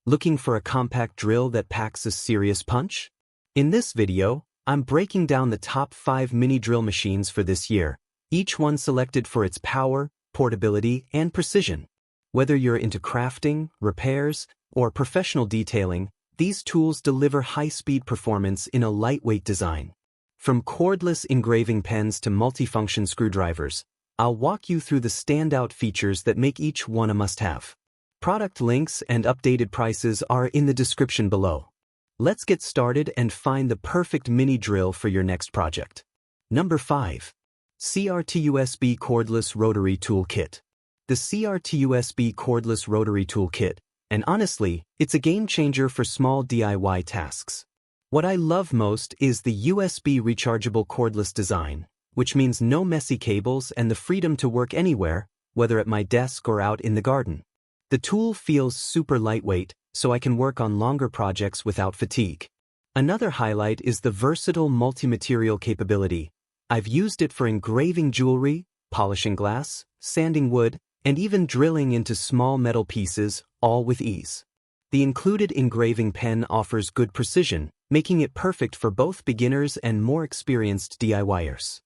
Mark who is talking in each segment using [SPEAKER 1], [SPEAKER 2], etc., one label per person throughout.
[SPEAKER 1] Looking for a compact drill that packs a serious punch? In this video, I'm breaking down the top 5 mini drill machines for this year, each one selected for its power, portability, and precision. Whether you're into crafting, repairs, or professional detailing, these tools deliver high-speed performance in a lightweight design. From cordless engraving pens to multifunction screwdrivers, I'll walk you through the standout features that make each one a must-have. Product links and updated prices are in the description below. Let's get started and find the perfect mini drill for your next project. Number 5. CRT-USB Cordless Rotary Tool Kit. The CRT-USB Cordless Rotary Tool Kit, and honestly, it's a game changer for small DIY tasks. What I love most is the USB rechargeable cordless design, which means no messy cables and the freedom to work anywhere, whether at my desk or out in the garden. The tool feels super lightweight, so I can work on longer projects without fatigue. Another highlight is the versatile multi-material capability. I've used it for engraving jewelry, polishing glass, sanding wood, and even drilling into small metal pieces, all with ease. The included engraving pen offers good precision, making it perfect for both beginners and more experienced DIYers.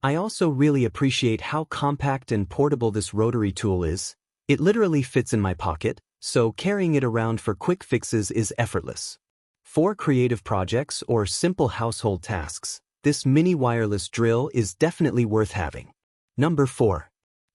[SPEAKER 1] I also really appreciate how compact and portable this rotary tool is. It literally fits in my pocket, so carrying it around for quick fixes is effortless. For creative projects or simple household tasks, this mini wireless drill is definitely worth having. Number 4.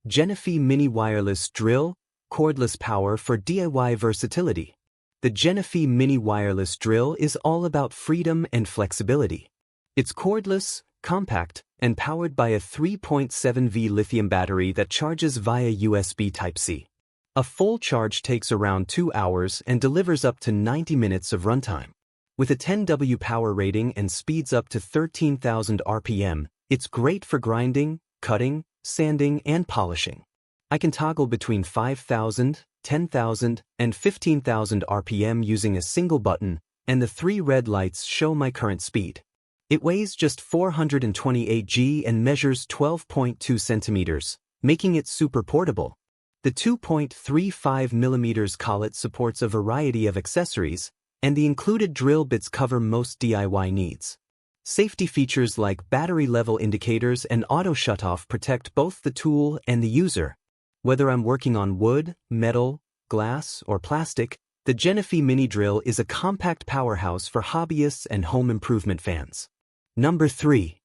[SPEAKER 1] Jenife Mini Wireless Drill, Cordless Power for DIY Versatility. The Jenife Mini Wireless Drill is all about freedom and flexibility. It's cordless, compact, and powered by a 3.7V lithium battery that charges via USB Type-C. A full charge takes around 2 hours and delivers up to 90 minutes of runtime. With a 10W power rating and speeds up to 13,000 RPM, it's great for grinding, cutting, sanding, and polishing. I can toggle between 5,000, 10,000, and 15,000 RPM using a single button, and the 3 red lights show my current speed. It weighs just 428 g and measures 12.2 centimeters, making it super portable. The 2.35mm collet supports a variety of accessories, and the included drill bits cover most DIY needs. Safety features like battery level indicators and auto shutoff protect both the tool and the user. Whether I'm working on wood, metal, glass, or plastic, the Jenife Mini Drill is a compact powerhouse for hobbyists and home improvement fans. Number 3.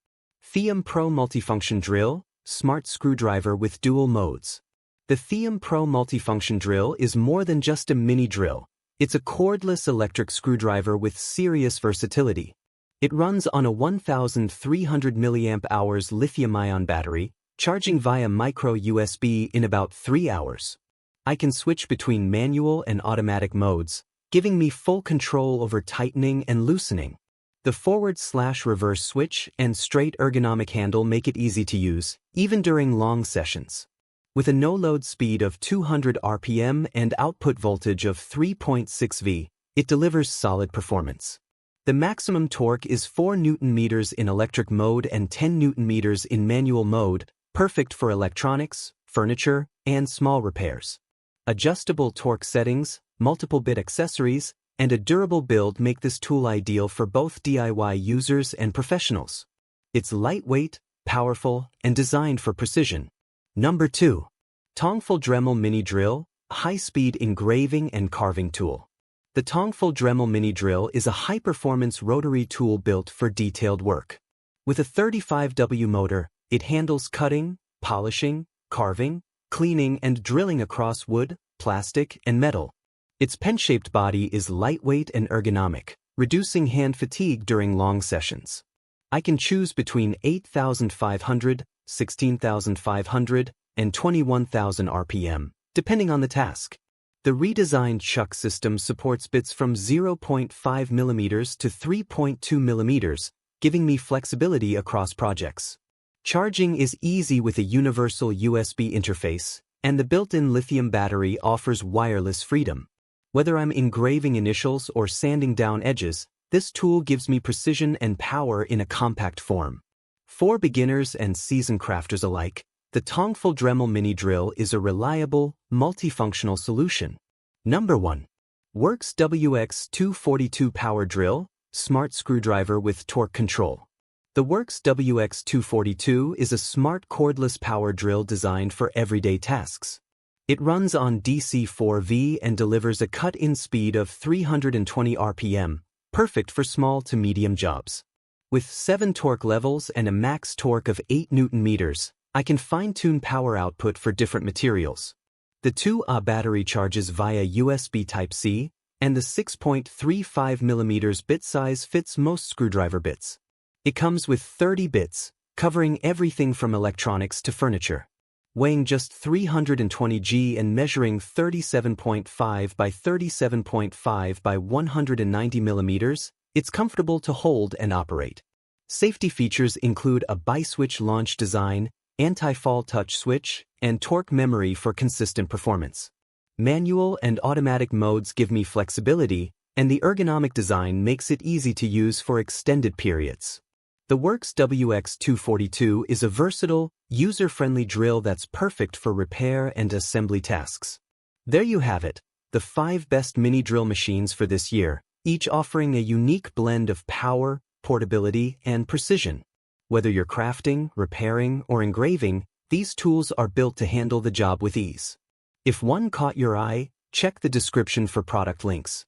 [SPEAKER 1] Thium Pro Multifunction Drill, Smart Screwdriver with Dual Modes. The Thium Pro Multifunction Drill is more than just a mini drill. It's a cordless electric screwdriver with serious versatility. It runs on a 1,300 mAh lithium-ion battery, charging via micro USB in about 3 hours. I can switch between manual and automatic modes, giving me full control over tightening and loosening. The forward/reverse switch and straight ergonomic handle make it easy to use, even during long sessions. With a no-load speed of 200 RPM and output voltage of 3.6V, it delivers solid performance. The maximum torque is 4 Nm in electric mode and 10 Nm in manual mode, perfect for electronics, furniture, and small repairs. Adjustable torque settings, multiple bit accessories, and a durable build make this tool ideal for both DIY users and professionals. It's lightweight, powerful, and designed for precision. Number 2. Tungfull Dremel Mini Drill, High-Speed Engraving and Carving Tool. The Tungfull Dremel Mini Drill is a high-performance rotary tool built for detailed work. With a 35W motor, it handles cutting, polishing, carving, cleaning, and drilling across wood, plastic, and metal. Its pen-shaped body is lightweight and ergonomic, reducing hand fatigue during long sessions. I can choose between 8,500, 16,500, and 21,000 RPM, depending on the task. The redesigned chuck system supports bits from 0.5mm to 3.2mm, giving me flexibility across projects. Charging is easy with a universal USB interface, and the built-in lithium battery offers wireless freedom. Whether I'm engraving initials or sanding down edges, this tool gives me precision and power in a compact form. For beginners and seasoned crafters alike, the Tungfull Dremel Mini Drill is a reliable, multifunctional solution. Number 1. Works WX242 Power Drill, Smart Screwdriver with Torque Control. The Works WX242 is a smart cordless power drill designed for everyday tasks. It runs on DC-4V and delivers a cut-in speed of 320 RPM, perfect for small to medium jobs. With 7 torque levels and a max torque of 8 Nm, I can fine-tune power output for different materials. The 2Ah battery charges via USB Type-C, and the 6.35mm bit size fits most screwdriver bits. It comes with 30 bits, covering everything from electronics to furniture. Weighing just 320 g and measuring 37.5 by 37.5 by 190 mm, it's comfortable to hold and operate. Safety features include a bi-switch launch design, anti-fall touch switch, and torque memory for consistent performance. Manual and automatic modes give me flexibility, and the ergonomic design makes it easy to use for extended periods. The Works WX242 is a versatile, user-friendly drill that's perfect for repair and assembly tasks. There you have it, the 5 best mini drill machines for this year, each offering a unique blend of power, portability, and precision. Whether you're crafting, repairing, or engraving, these tools are built to handle the job with ease. If one caught your eye, check the description for product links.